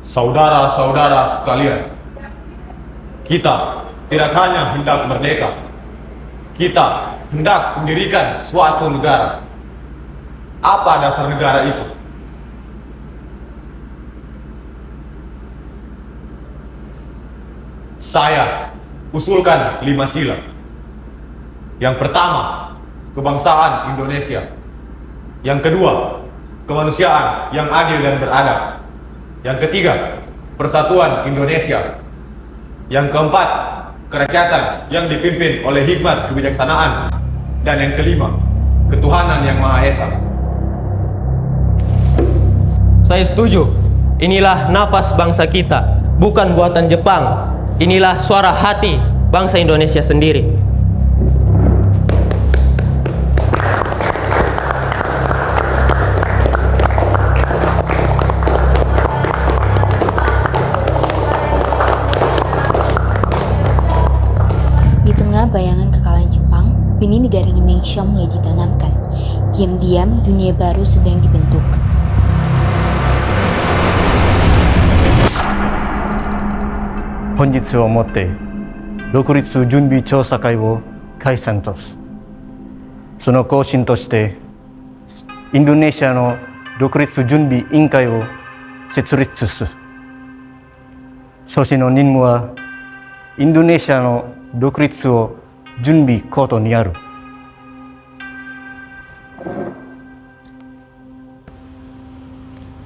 Saudara-saudara sekalian, kita tidak hanya hendak merdeka, kita hendak mendirikan suatu negara. Apa dasar negara itu? Saya usulkan 5 sila. Yang pertama, kebangsaan Indonesia. Yang kedua, kemanusiaan yang adil dan beradab. Yang ketiga, persatuan Indonesia. Yang keempat, kerakyatan yang dipimpin oleh hikmat kebijaksanaan. Dan yang kelima, ketuhanan yang Maha Esa. Saya setuju. Inilah nafas bangsa kita, bukan buatan Jepang. Inilah suara hati bangsa Indonesia sendiri. Di tengah bayangan kekalahan Jepang, benih negara Indonesia mulai ditanamkan. Diam-diam dunia baru sedang dibentuk. Honjitsuをもって独立準備調査会を解散とす。その方針としてインドネシアの独立準備委員会を設立する。そしての任務はインドネシアの独立を準備ことにある。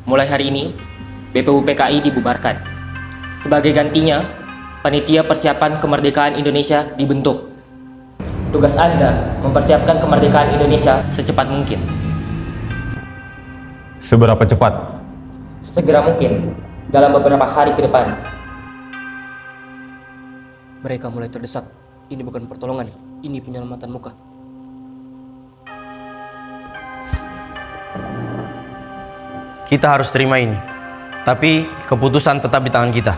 Mulai hari ini, BPUPKI dibubarkan. Sebagai gantinya, Panitia Persiapan Kemerdekaan Indonesia dibentuk. Tugas Anda mempersiapkan kemerdekaan Indonesia secepat mungkin. Seberapa cepat? Segera mungkin, dalam beberapa hari ke depan. Mereka mulai terdesak. Ini bukan pertolongan, ini penyelamatan muka. Kita harus terima ini, tapi keputusan tetap di tangan kita.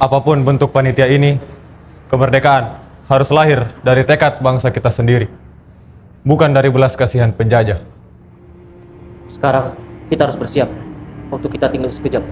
Apapun bentuk panitia ini, kemerdekaan harus lahir dari tekad bangsa kita sendiri, bukan dari belas kasihan penjajah. Sekarang kita harus bersiap. Waktu kita tinggal sekejap.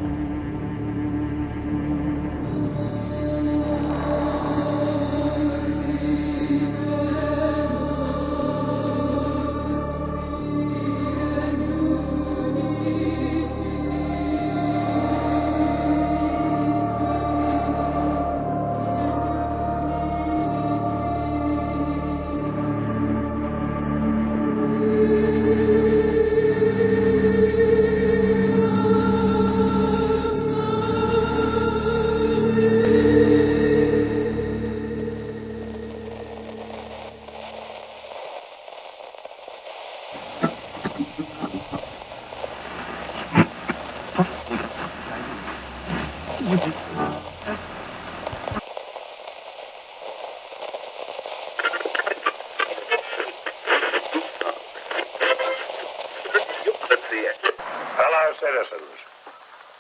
Fellow citizens,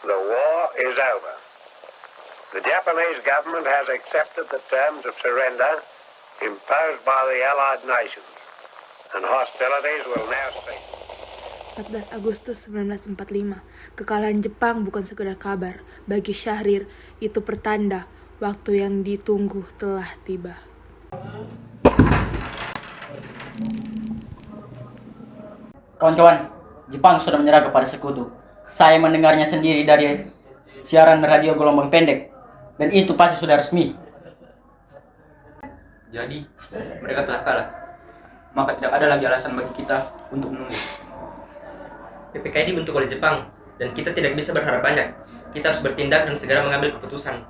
the war is over. The Japanese government has accepted the terms of surrender imposed by the Allied nations, and hostilities will now cease. 14 Agustus 1945, kekalahan Jepang bukan sekedar kabar. Bagi Syahrir, itu pertanda waktu yang ditunggu telah tiba. Kawan-kawan, Jepang sudah menyerah kepada sekutu. Saya mendengarnya sendiri dari siaran radio gelombang pendek, dan itu pasti sudah resmi. Jadi, mereka telah kalah. Maka tidak ada lagi alasan bagi kita untuk menunggu. PPKI dibentuk oleh Jepang, dan kita tidak bisa berharap banyak. Kita harus bertindak dan segera mengambil keputusan.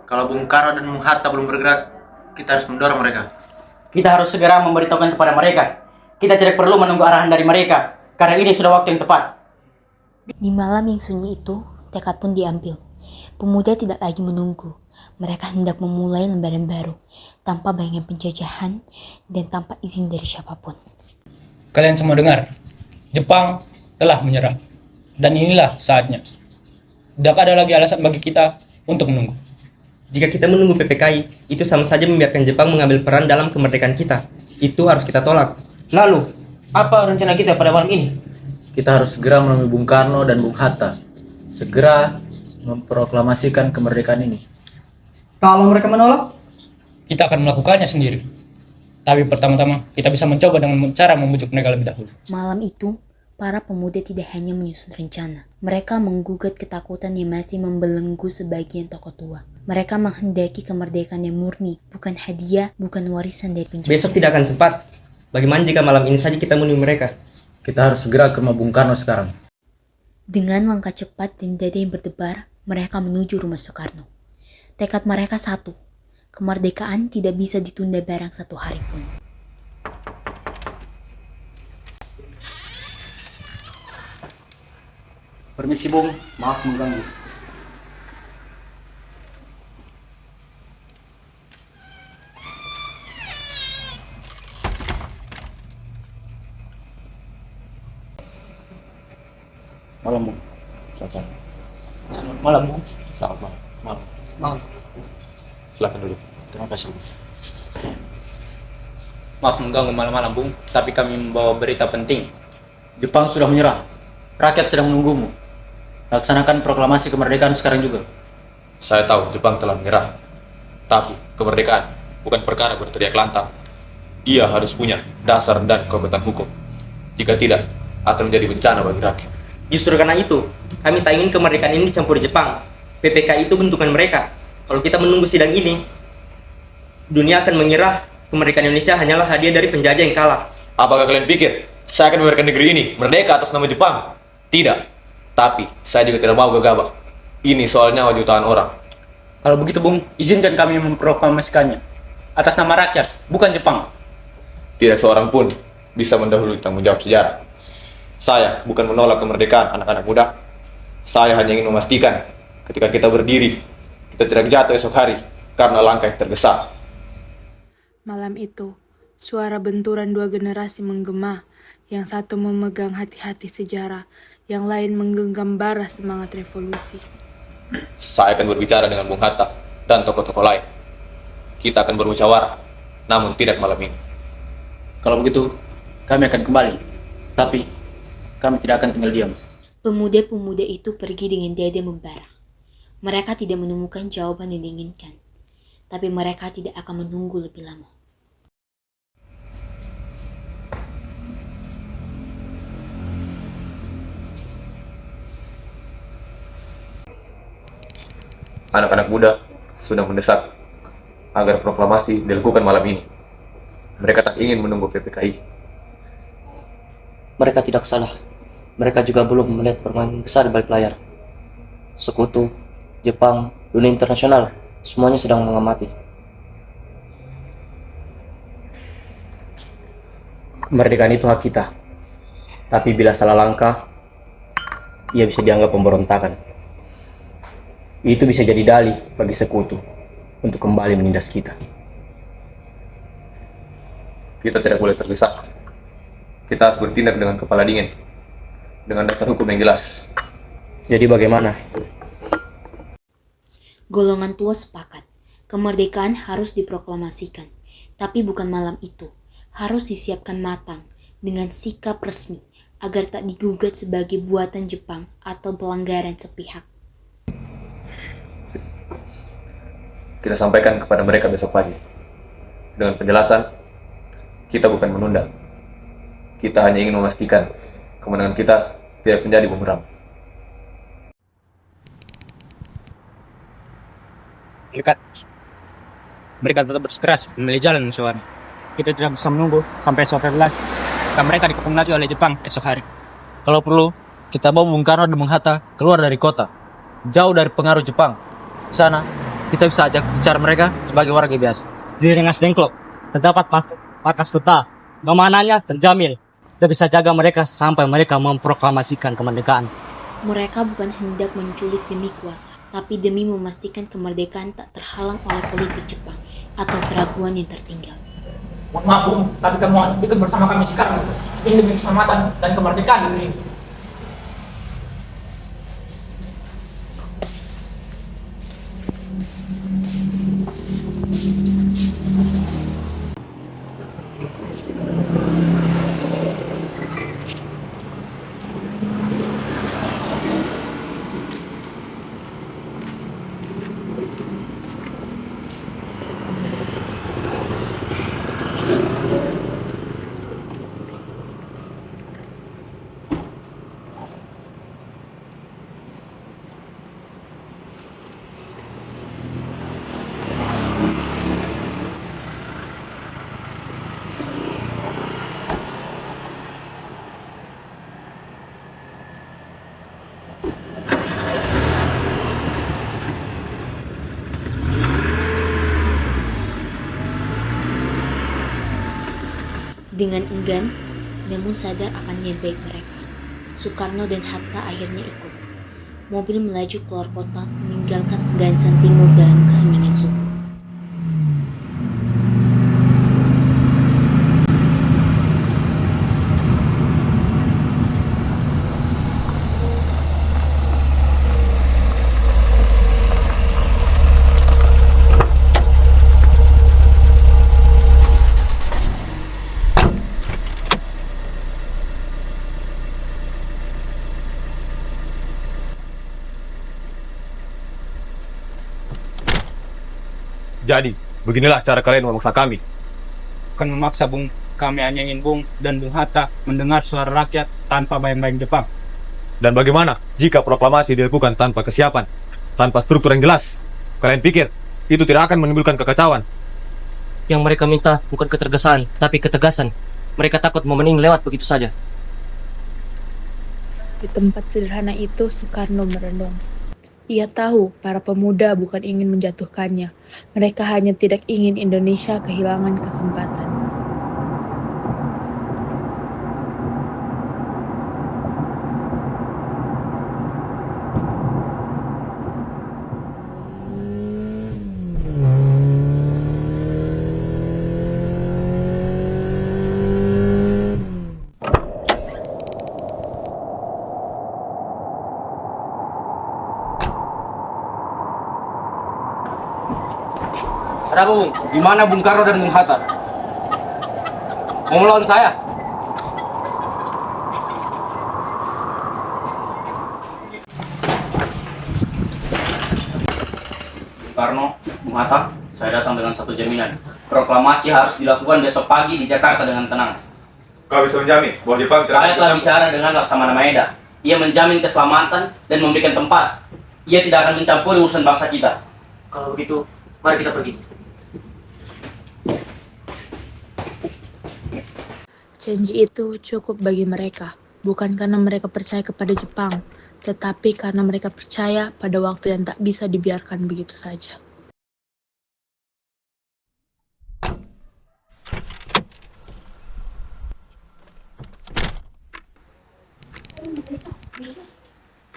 Kalau Bung Karno dan Bung Hatta belum bergerak, kita harus mendorong mereka. Kita harus segera memberitahukan kepada mereka. Kita tidak perlu menunggu arahan dari mereka, karena ini sudah waktu yang tepat. Di malam yang sunyi itu, tekad pun diambil. Pemuda tidak lagi menunggu. Mereka hendak memulai lembaran baru, tanpa bayangan penjajahan dan tanpa izin dari siapapun. Kalian semua dengar, Jepang telah menyerah. Dan inilah saatnya. Tidak ada lagi alasan bagi kita untuk menunggu. Jika kita menunggu PPKI, itu sama saja membiarkan Jepang mengambil peran dalam kemerdekaan kita. Itu harus kita tolak. Lalu, apa rencana kita pada malam ini? Kita harus segera menemui Bung Karno dan Bung Hatta. Segera memproklamasikan kemerdekaan ini. Kalau mereka menolak, Kita akan melakukannya sendiri. Tapi pertama-tama, kita bisa mencoba dengan cara membujuk mereka lebih dahulu. Malam itu, para pemuda tidak hanya menyusun rencana. Mereka menggugat ketakutan yang masih membelenggu sebagian tokoh tua. Mereka menghendaki kemerdekaan yang murni, bukan hadiah, bukan warisan dari penjajah. Besok tidak akan sempat. Bagaimana jika malam ini saja kita menemui mereka? Kita harus segera ke rumah Bung Karno sekarang. Dengan langkah cepat dan dada yang berdebar, mereka menuju rumah Soekarno. Tekad mereka satu, kemerdekaan tidak bisa ditunda barang satu hari pun. permisi Bung, maaf mengganggu. Malam, Bung. Silakan. Selamat malam, Bung. Selamat malam. Malam. Malam. Silakan dulu. Terima kasih, Bung. Maaf mengganggu malam-malam, Bung, tapi kami membawa berita penting. Jepang sudah menyerah. Rakyat sedang menunggumu. Laksanakan proklamasi kemerdekaan sekarang juga. Saya tahu Jepang telah menyerah. Tapi kemerdekaan bukan perkara berteriak lantang. Dia harus punya dasar dan kekuatan hukum. Jika tidak, akan menjadi bencana bagi rakyat. Justru karena itu, kami tak ingin kemerdekaan ini dicampuri Jepang. PPKI itu bentukan mereka. Kalau kita menunggu sidang ini, dunia akan mengira kemerdekaan Indonesia hanyalah hadiah dari penjajah yang kalah. Apakah kalian pikir saya akan membiarkan negeri ini merdeka atas nama Jepang? Tidak. Tapi saya juga tidak mau gegabah. Ini soal nyawa jutaan orang. Kalau begitu, Bung, izinkan kami memproklamasikannya atas nama rakyat, bukan Jepang. Tidak seorang pun bisa mendahului tanggung jawab sejarah. Saya bukan menolak kemerdekaan anak-anak muda. Saya hanya ingin memastikan ketika kita berdiri, kita tidak jatuh esok hari karena langkah yang tergesa. Malam itu, suara benturan dua generasi menggema. Yang satu memegang hati-hati sejarah, yang lain menggenggam bara semangat revolusi. Saya akan berbicara dengan Bung Hatta dan tokoh-tokoh lain. Kita akan bermusyawarah, namun tidak malam ini. Kalau begitu, kami akan kembali. Tapi, kami tidak akan tinggal diam. Pemuda-pemuda itu pergi dengan dada membara. Mereka tidak menemukan jawaban yang diinginkan. Tapi mereka tidak akan menunggu lebih lama. Anak-anak muda sudah mendesak agar proklamasi dilakukan malam ini. Mereka tak ingin menunggu PPKI. Mereka tidak salah. Mereka juga belum melihat permainan besar di balik layar. Sekutu, Jepang, dunia internasional, semuanya sedang mengamati. Kemerdekaan itu hak kita. Tapi bila salah langkah, ia bisa dianggap pemberontakan. Itu bisa jadi dalih bagi sekutu untuk kembali menindas kita. Kita tidak boleh tergesa. Kita harus bertindak dengan kepala dingin, dengan dasar hukum yang jelas. Jadi bagaimana? Golongan tua sepakat, kemerdekaan harus diproklamasikan. Tapi bukan malam itu, harus disiapkan matang dengan sikap resmi agar tak digugat sebagai buatan Jepang atau pelanggaran sepihak. Kita sampaikan kepada mereka besok pagi. Dengan penjelasan, kita bukan menunda. Kita hanya ingin memastikan kemenangan kita tidak menjadi bumerang. Dekat. Mereka tetap bersikeras memilih jalan musyawarah. Kita tidak bisa menunggu sampai esok hari lagi. Dan mereka dikepung lagi oleh Jepang esok hari. Kalau perlu, kita bawa Bung Karno dan Bung Hatta keluar dari kota, jauh dari pengaruh Jepang. Di sana, kita bisa ajak bicara mereka sebagai warga biasa. Di Rengas Dengklok terdapat pakas peta. Keamanannya terjamin. Kita bisa jaga mereka sampai mereka memproklamasikan kemerdekaan. Mereka bukan hendak menculik demi kuasa, tapi demi memastikan kemerdekaan tak terhalang oleh politik Jepang atau keraguan yang tertinggal. Mohon maaf, Bung, tapi kamu ikut bersama kami sekarang. Ini demi keselamatan dan kemerdekaan negeri ini. Dengan enggan, namun sadar akan niat baik mereka, Soekarno dan Hatta akhirnya ikut. Mobil melaju keluar kota, meninggalkan Penggansaan Timur dalam keheningan subuh. Jadi, beginilah cara kalian memaksa kami. Bukan memaksa, Bung. Kami hanya ingin Bung dan Bung Hatta mendengar suara rakyat tanpa bayang-bayang Jepang. Dan bagaimana jika proklamasi dilakukan tanpa kesiapan, tanpa struktur yang jelas? Kalian pikir itu tidak akan menimbulkan kekacauan? Yang mereka minta bukan ketegasan, tapi ketegasan. Mereka takut momen ini lewat begitu saja. Di tempat sederhana itu, Soekarno merenung. Ia tahu para pemuda bukan ingin menjatuhkannya. Mereka hanya tidak ingin Indonesia kehilangan kesempatan. Ada apa, Bung? Di mana Bung Karno dan Bung Hatta? Mau melawan saya? Bung Karno, Bung Hatta, saya datang dengan satu jaminan. Proklamasi harus dilakukan besok pagi di Jakarta dengan tenang. Kau bisa menjamin bahwa Jepang Saya telah bicara dengan Laksamana Maeda. Ia menjamin keselamatan dan memberikan tempat. Ia tidak akan mencampuri urusan bangsa kita. Kalau begitu, mari kita pergi. Janji itu cukup bagi mereka, bukan karena mereka percaya kepada Jepang, tetapi karena mereka percaya pada waktu yang tak bisa dibiarkan begitu saja.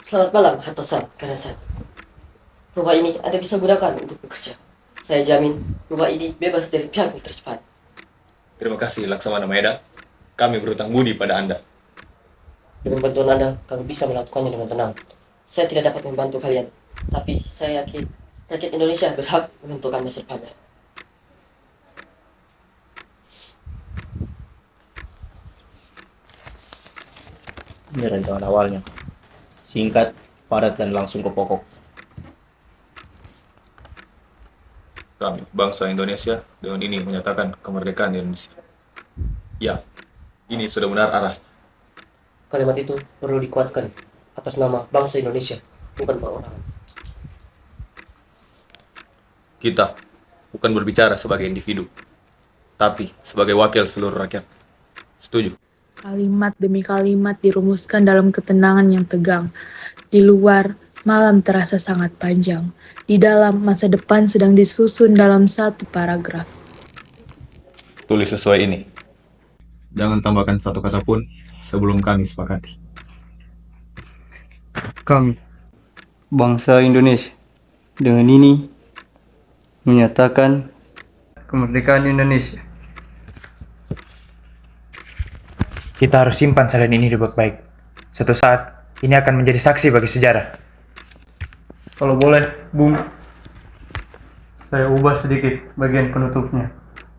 Selamat malam, Hatta-san, Kana-san. Rumah ini Anda bisa gunakan untuk bekerja. Saya jamin rumah ini bebas dari pihak yang tercepat. Terima kasih, Laksamana Maeda. Kami berhutang budi pada Anda. Dengan bantuan Anda, kami bisa melakukannya dengan tenang. Saya tidak dapat membantu kalian, tapi saya yakin rakyat Indonesia berhak menentukan masa depannya. Ini rancangan awalnya. Singkat, padat, dan langsung ke pokok. Kami, bangsa Indonesia, dengan ini menyatakan kemerdekaan Indonesia. Ya, ini sudah benar arah. Kalimat itu perlu dikuatkan atas nama bangsa Indonesia, bukan perorangan. Kita bukan berbicara sebagai individu, tapi sebagai wakil seluruh rakyat. Setuju? Kalimat demi kalimat dirumuskan dalam ketenangan yang tegang. Di luar, malam terasa sangat panjang. Di dalam, masa depan sedang disusun dalam satu paragraf. Tulis sesuai ini. Jangan tambahkan satu kata pun sebelum kami sepakati. Kami, bangsa Indonesia, dengan ini menyatakan kemerdekaan Indonesia. Kita harus simpan salin ini baik-baik. Suatu saat, ini akan menjadi saksi bagi sejarah. Kalau boleh, Bung, saya ubah sedikit bagian penutupnya,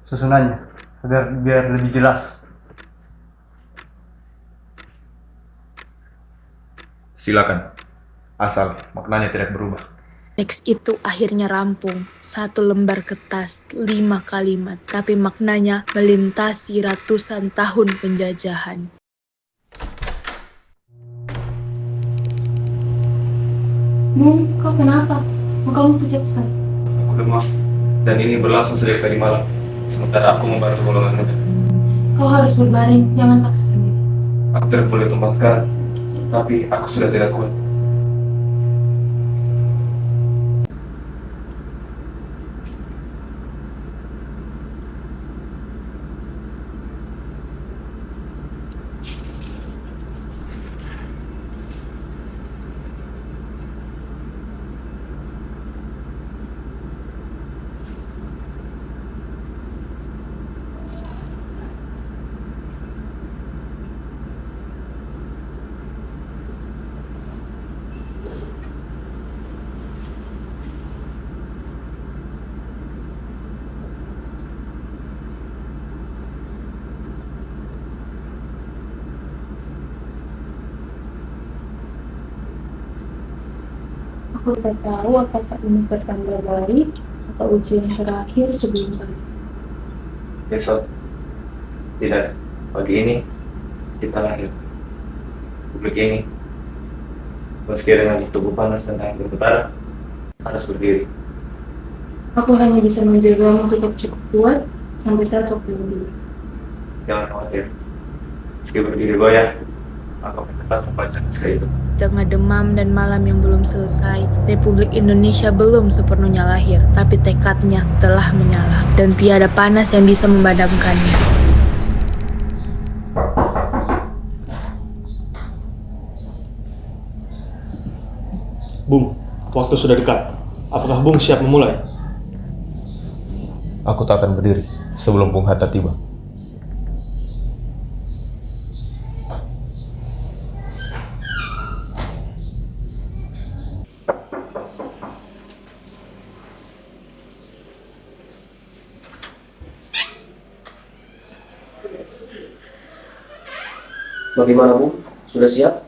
susunannya, agar biar lebih jelas. Silakan, asal maknanya tidak berubah. Teks itu akhirnya rampung, satu lembar kertas, 5 kalimat, tapi maknanya melintasi ratusan tahun penjajahan. Bung, kau kenapa? Mukamu pucat sekali. Aku demam, dan ini berlangsung sejak tadi malam, sementara aku membantu golongan muda. Kau harus berbaring, jangan paksakan diri. Aku tidak boleh tumbang sekarang, tapi aku sudah tidak kuat. Aku tak tahu apakah ini pertanda baik atau ujian terakhir sebelum balik. Besok, tidak, pagi ini kita lahir. Publik ini, meski dengan tubuh panas dan air bergetar, harus berdiri. Aku hanya bisa menjagamu tetap cukup kuat sampai saat waktu berdiri. Jangan khawatir, meski berdiri goyah, aku akan tetap membaca naskah itu. Tengah demam dan malam yang belum selesai, Republik Indonesia belum sepenuhnya lahir, tapi tekadnya telah menyala, dan tiada panas yang bisa memadamkannya. Bung, waktu sudah dekat. Apakah Bung siap memulai? Aku tak akan berdiri sebelum Bung Hatta tiba. Bagaimana, Bu? Sudah siap?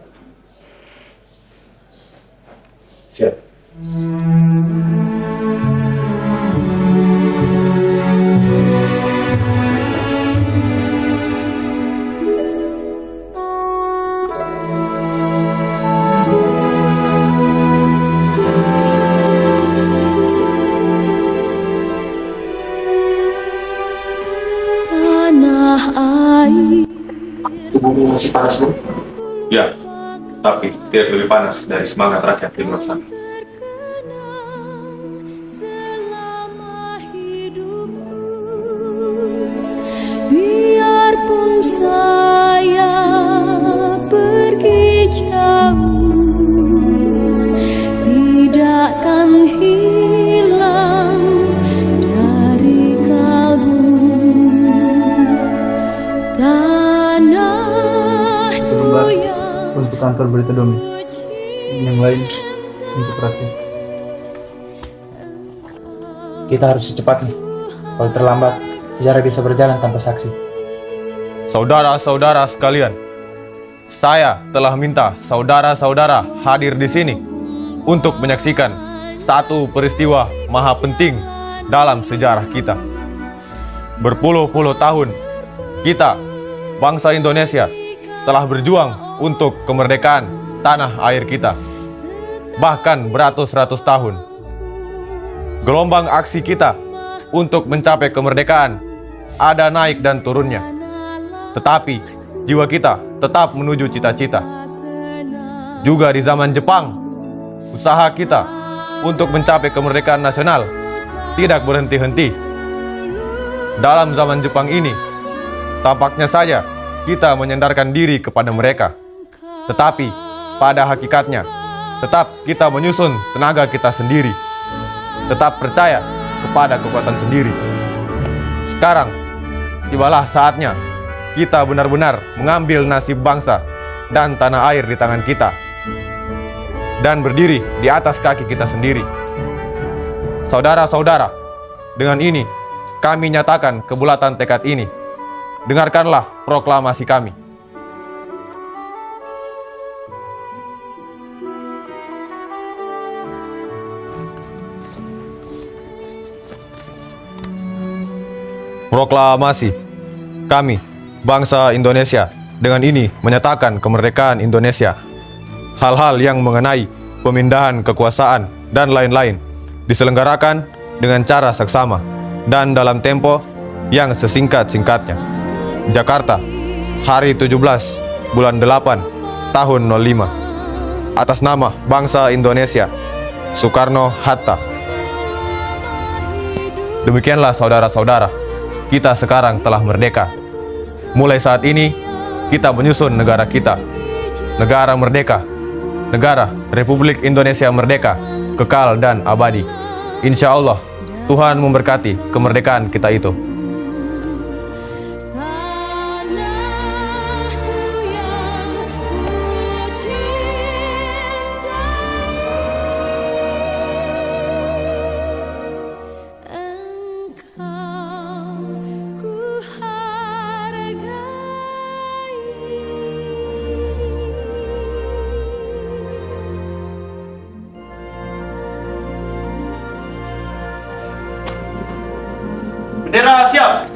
Siap. Tanah air. Tubuhmu masih panas, Bu? Ya, tapi tidak lebih panas dari semangat rakyat di luar sana. Biarpun saya pergi jauh, tidak akan hilang dari kalbu. Tanah Sebentar untuk kantor berita Domi. Yang lain untuk rakyat. Kita harus secepatnya. Kalau terlambat, sejarah bisa berjalan tanpa saksi. Saudara-saudara sekalian, saya telah minta saudara-saudara hadir di sini untuk menyaksikan satu peristiwa maha penting dalam sejarah kita. Berpuluh-puluh tahun, kita, bangsa Indonesia, telah berjuang untuk kemerdekaan tanah air kita. Bahkan beratus-ratus tahun. Gelombang aksi kita untuk mencapai kemerdekaan ada naik dan turunnya. Tetapi jiwa kita tetap menuju cita-cita. Juga di zaman Jepang, usaha kita untuk mencapai kemerdekaan nasional tidak berhenti-henti. Dalam zaman Jepang ini, tampaknya saja kita menyandarkan diri kepada mereka. Tetapi pada hakikatnya, tetap kita menyusun tenaga kita sendiri. Tetap percaya kepada kekuatan sendiri. Sekarang, tibalah saatnya kita benar-benar mengambil nasib bangsa dan tanah air di tangan kita dan berdiri di atas kaki kita sendiri. Saudara-saudara, dengan ini kami nyatakan kebulatan tekad ini. Dengarkanlah proklamasi kami. Proklamasi kami, bangsa Indonesia, dengan ini menyatakan kemerdekaan Indonesia. Hal-hal yang mengenai pemindahan kekuasaan dan lain-lain diselenggarakan dengan cara seksama dan dalam tempo yang sesingkat-singkatnya. Jakarta, hari 17 bulan 8 tahun 05. Atas nama bangsa Indonesia, Soekarno-Hatta. Demikianlah saudara-saudara, kita sekarang telah merdeka. Mulai saat ini, kita menyusun negara kita. Negara merdeka. Negara Republik Indonesia merdeka, kekal dan abadi. Insya Allah, Tuhan memberkati kemerdekaan kita itu. Bendera siap.